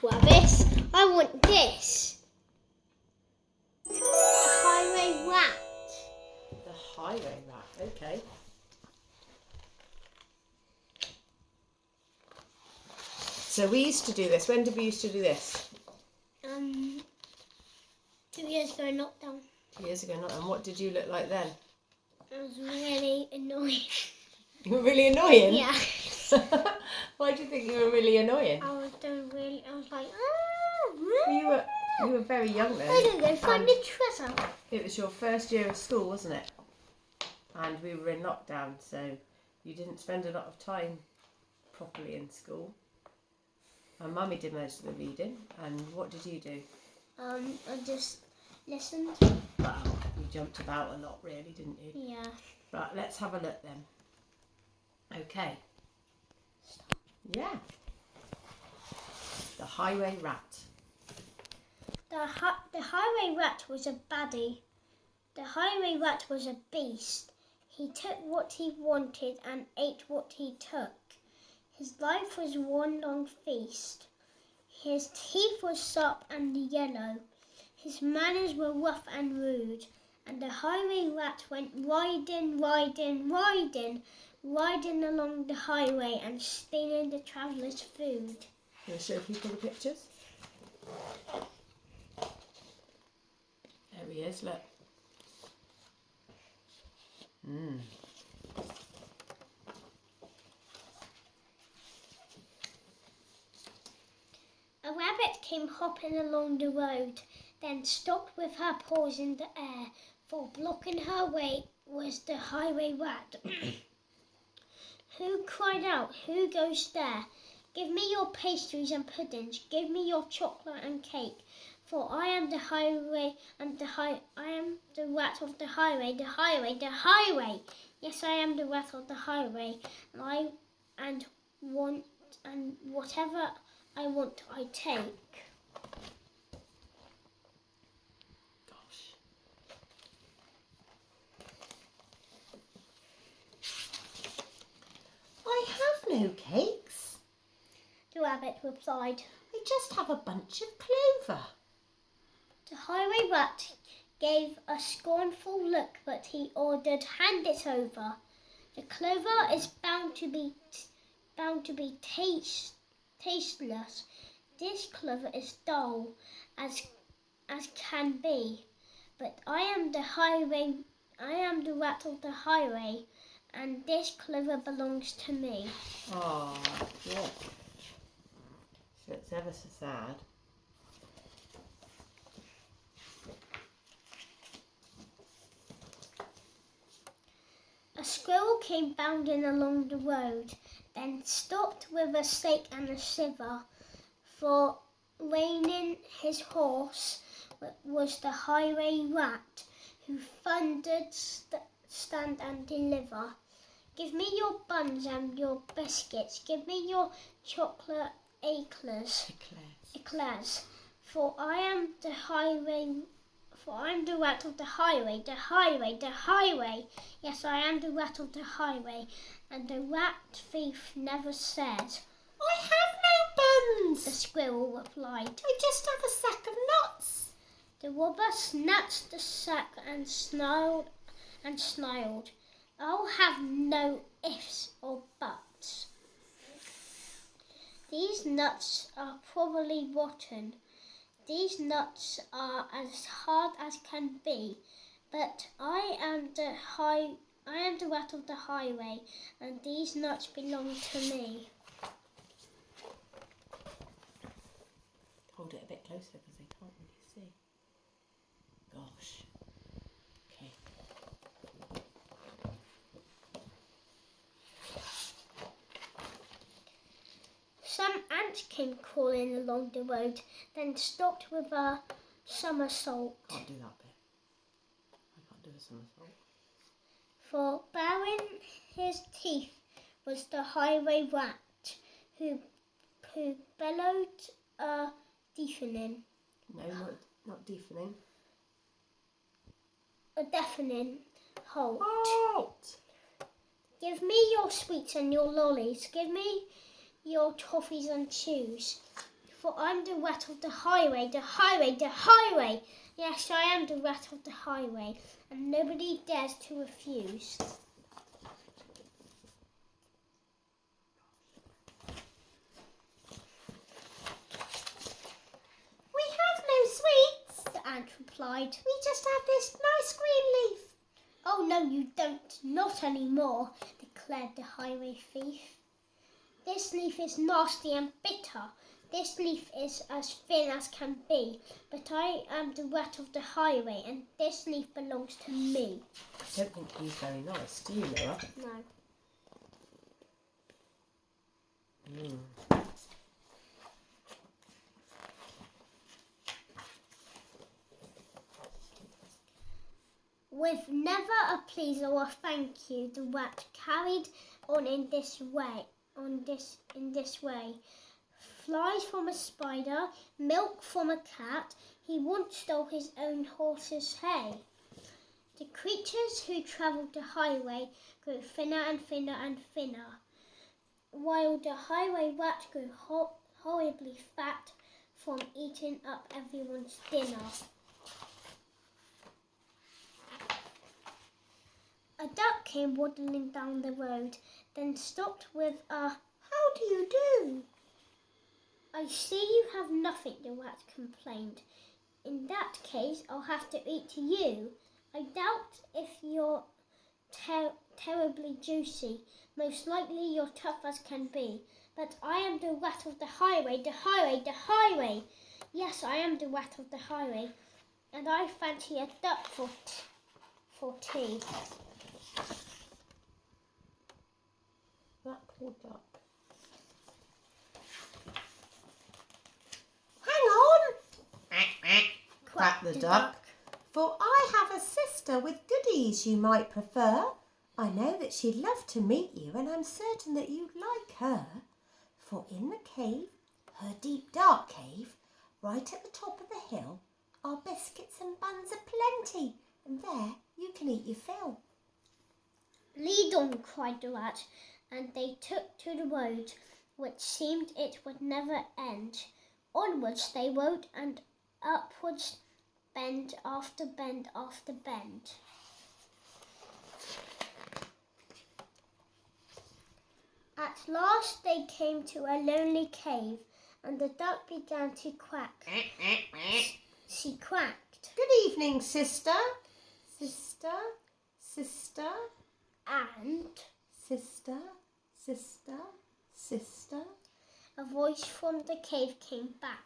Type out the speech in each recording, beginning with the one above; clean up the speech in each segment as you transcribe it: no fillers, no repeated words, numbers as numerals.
Travis. I want this. The highway rat. The highway rat, okay. So we used to do this. When did we used to do this? 2 years ago, lockdown. 2 years ago, not. And what did you look like then? I was really annoying. You were really annoying? Yeah. Why do you think you were really annoying? I was like, You were very young then. I don't go find the treasure. It was your first year of school, wasn't it? And we were in lockdown, so you didn't spend a lot of time properly in school. And Mummy did most of the reading. And what did you do? I just listened. Well, you jumped about a lot, really, didn't you? Yeah. Right, let's have a look then. Okay. Yeah. The highway rat. The highway rat was a baddie. The highway rat was a beast. He took what he wanted and ate what he took. His life was one long feast. His teeth were sharp and yellow. His manners were rough and rude. And the highway rat went riding, riding, riding, riding along the highway and stealing the travellers' food. Can I show people the pictures? There he is, look. A rabbit came hopping along the road, then stopped with her paws in the air, for blocking her way was the highway rat. Who cried out, "Who goes there? Give me your pastries and puddings, give me your chocolate and cake, for I am the highway and I am the rat of the highway, the highway, the highway. Yes, I am the rat of the highway, and whatever I want, I take." Gosh. I have no cakes. The rabbit replied. I just have a bunch of clover. The highway rat gave a scornful look, but he ordered, "Hand it over. The clover is bound to be tasteless. This clover is dull as can be. But I am the rat of the highway, and this clover belongs to me." Oh, yeah. So it's ever so sad. A squirrel came bounding along the road, then stopped with a stake and a shiver, for reining his horse was the highway rat, who thundered, "Stand and deliver. Give me your buns and your biscuits, give me your chocolate eclairs, for I am the rat of the highway, the highway, the highway. Yes, I am the rat of the highway." And the rat thief never said, I have no buns. the squirrel replied. I just have a sack of nuts. The robber snatched the sack and snarled, "I'll have no ifs or buts. These nuts are probably rotten. These nuts are as hard as can be, but I am the rat of the highway, and these nuts belong to me." Hold it a bit closer because they can't really see. Gosh. Okay. Some ants came crawling along the road, then stopped with a somersault. Can't do that bit. I can't do a somersault. For baring his teeth was the highway rat, who bellowed a deafening. No, not deafening. A deafening halt. Halt! "Give me your sweets and your lollies. Give me your toffees and chews. for I'm the rat of the highway, the highway, the highway. Yes, I am the rat of the highway, and nobody dares to refuse. We have no sweets, The ant replied. we just have this nice green leaf. Oh, no, you don't. Not anymore, declared the highway thief. This leaf is nasty and bitter. This leaf is as thin as can be, but I am the rat of the highway, and this leaf belongs to me. I don't think he's very nice, do you, Noah? No. With never a please or a thank you, the rat carried on in this way. Flies from a spider, milk from a cat. He once stole his own horse's hay. The creatures who travelled the highway grew thinner and thinner and thinner, while the highway rat grew horribly fat from eating up everyone's dinner. A duck came waddling down the road, then stopped with a "How do you do?" "I see you have nothing," the rat complained. "In that case, I'll have to eat you. I doubt if you're terribly juicy. Most likely you're tough as can be. But I am the rat of the highway, the highway, the highway. Yes, I am the rat of the highway, and I fancy a duck for tea." That poor duck. Hang on, Quacked the duck. for I have a sister with goodies you might prefer. I know that she'd love to meet you, and I'm certain that you'd like her. For in the cave, her deep dark cave, right at the top of the hill, are biscuits and buns aplenty, and there you can eat your fill. "Lead on," cried the rat, and they took to the road, which seemed it would never end. Onwards they rode, and upwards, bend after bend after bend. At last they came to a lonely cave, and the duck began to quack. She quacked, Good evening, sister. Sister, sister, and sister, sister, sister. a voice from the cave came back.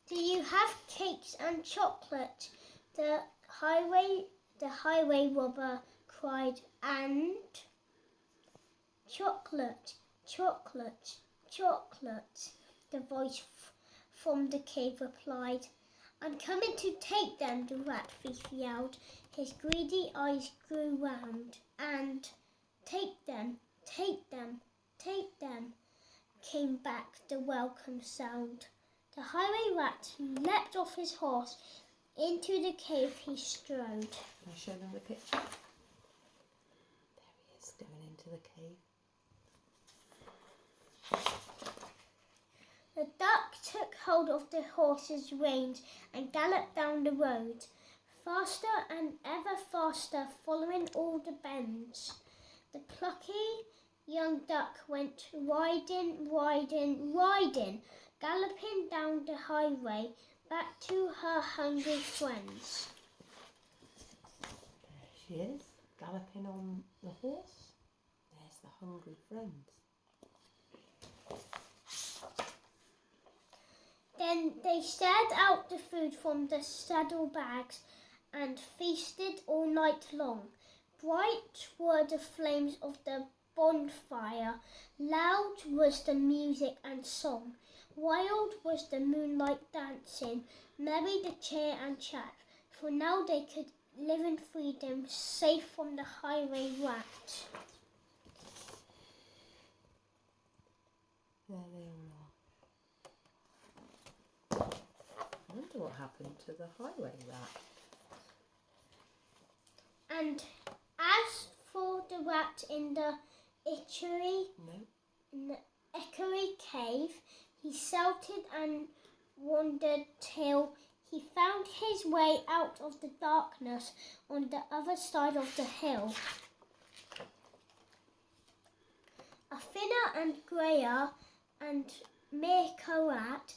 "Do you have cakes and chocolate?" The highway robber cried, and "Chocolate, chocolate, chocolate," the voice from the cave replied. "I'm coming to take them," the rat thief yelled. His greedy eyes grew round, and "Take them, take them, take them," came back the welcome sound. The highway rat leapt off his horse. Into the cave he strode. Can I show them the picture? There he is, going into the cave. The duck took hold of the horse's reins and galloped down the road, faster and ever faster, following all the bends. The plucky young duck went riding, riding, riding, galloping down the highway back to her hungry friends. There she is, galloping on the horse. There's the hungry friends. Then they shared out the food from the saddlebags and feasted all night long. Bright were the flames of the bonfire, loud was the music and song, wild was the moonlight dancing, merry the cheer and chat, for now they could live in freedom, safe from the highway rat. There they all are. I wonder what happened to the highway rat. And as for the rat in the eatery, No. secret cave. He shouted and wandered till he found his way out of the darkness on the other side of the hill. A thinner and greyer and Mika Rat,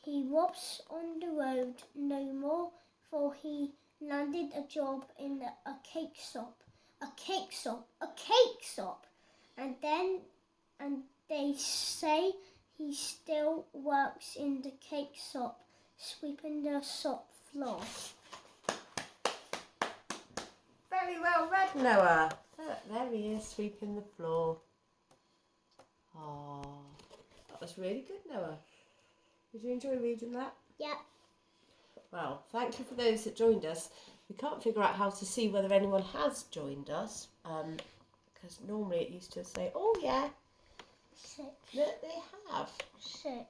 he was on the road no more, for he landed a job in a cake shop, and they say he still works in the cake shop, sweeping the shop floor. Very well read, Noah. Look, there he is, sweeping the floor. Oh, that was really good, Noah. Did you enjoy reading that? Yeah. Well, thank you for those that joined us. We can't figure out how to see whether anyone has joined us, because normally it used to say, oh yeah, 6. that they have. 6.